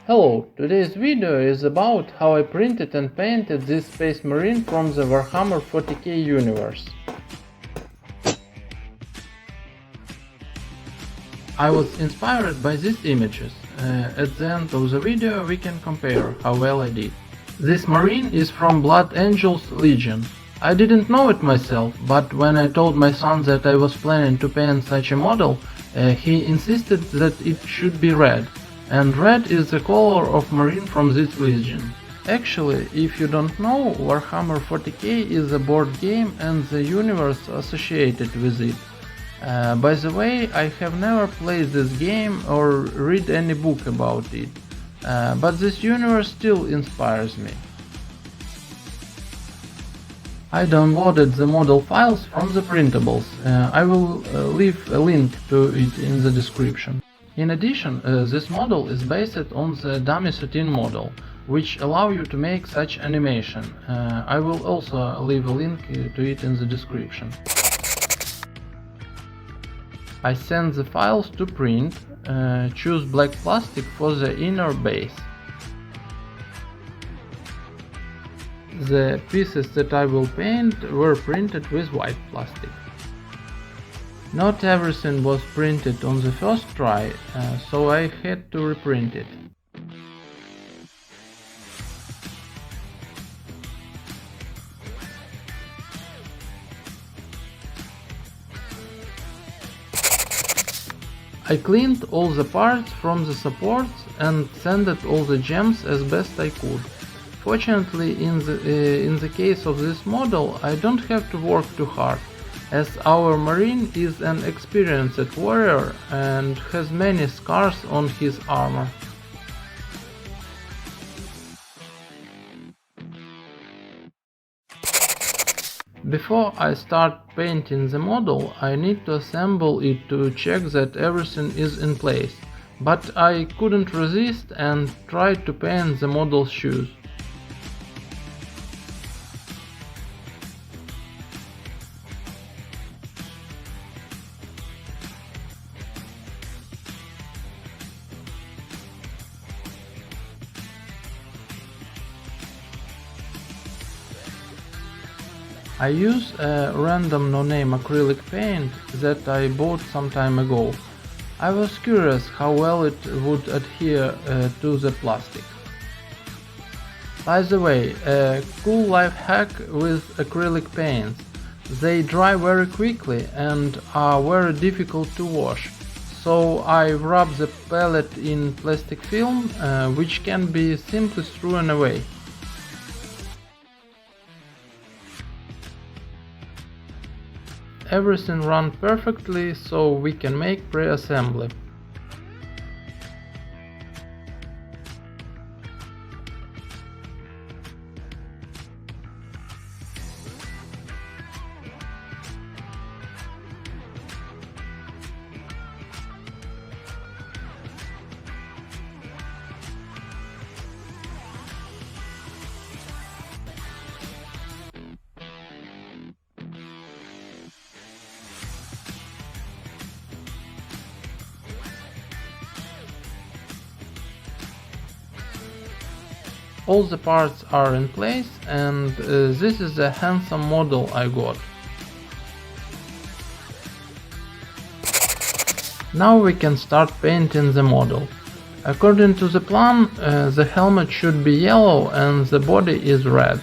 Hello, today's video is about how I printed and painted this Space Marine from the Warhammer 40k universe. I was inspired by these images. At the end of the video we can compare how well I did. This Marine is from Blood Angels Legion. I didn't know it myself, but when I told my son that I was planning to paint such a model, he insisted that it should be red. And red is the color of Marine from this legion. Actually, if you don't know, Warhammer 40k is a board game and the universe associated with it. By the way, I have never played this game or read any book about it, but this universe still inspires me. I downloaded the model files from the printables. I will leave a link to it in the description. In addition, this model is based on the dummy 13 model, which allow you to make such animation. I will also leave a link to it in the description. I send the files to print, choose black plastic for the inner base. The pieces that I will paint were printed with white plastic. Not everything was printed on the first try, so I had to reprint it. I cleaned all the parts from the supports and sanded all the gems as best I could. Fortunately, in the case of this model, I don't have to work too hard, as our Marine is an experienced warrior and has many scars on his armor. Before I start painting the model, I need to assemble it to check that everything is in place, but I couldn't resist and tried to paint the model's shoes. I use a random no-name acrylic paint that I bought some time ago. I was curious how well it would adhere to the plastic. By the way, a cool life hack with acrylic paints. They dry very quickly and are very difficult to wash. So I rub the palette in plastic film, which can be simply thrown away. Everything ran perfectly, so we can make pre-assembly. All the parts are in place, and this is the handsome model I got. Now we can start painting the model. According to the plan, the helmet should be yellow and the body is red.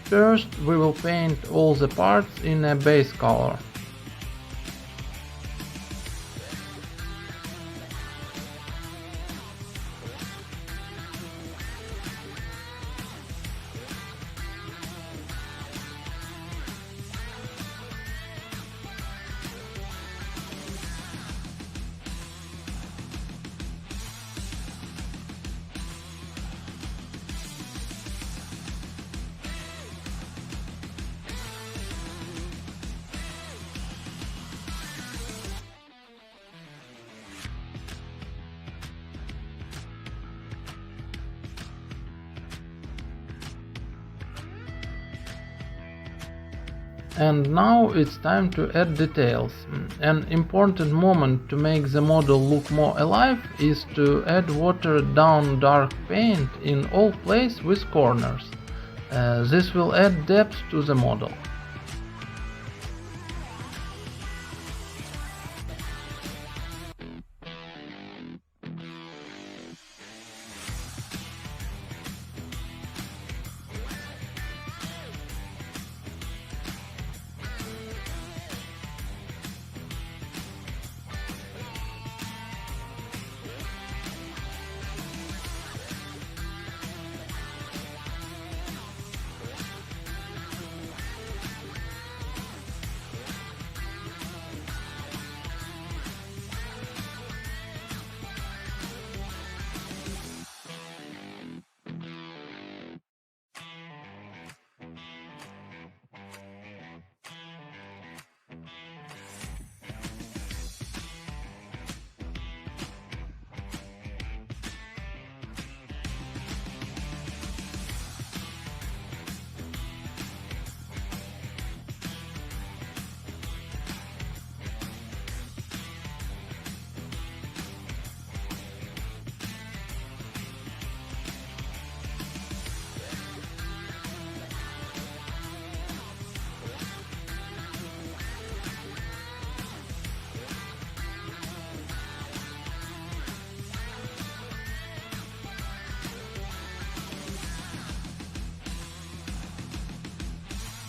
First, we will paint all the parts in a base color. And now it's time to add details. An important moment to make the model look more alive is to add watered down dark paint in all places with corners. This will add depth to the model.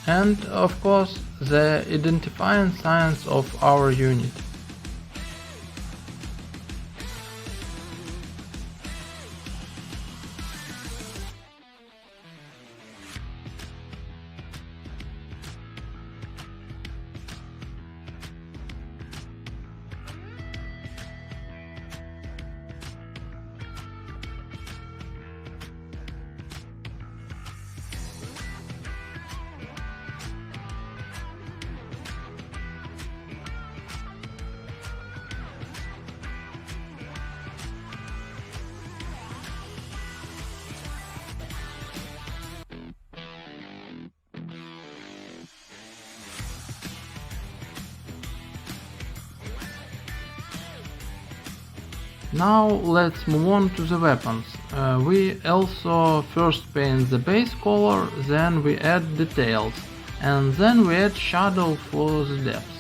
And of course the identifying signs of our unit. Now let's move on to the weapons. We also first paint the base color, then we add details, and then we add shadow for the depth.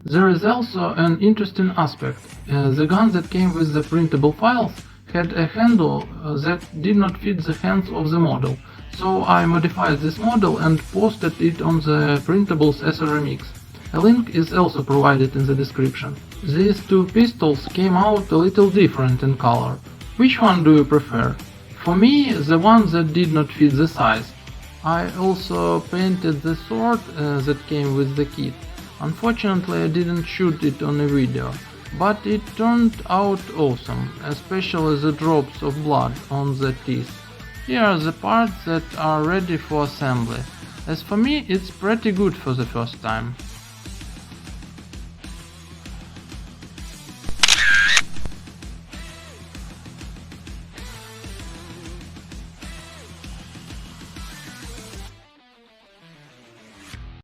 There is also an interesting aspect. The gun that came with the printable files had a handle that did not fit the hands of the model, so I modified this model and posted it on the printables as a remix. A link is also provided in the description. These two pistols came out a little different in color. Which one do you prefer? For me, the one that did not fit the size. I also painted the sword that came with the kit. Unfortunately, I didn't shoot it on a video, but it turned out awesome, especially the drops of blood on the teeth. Here are the parts that are ready for assembly. As for me, it's pretty good for the first time.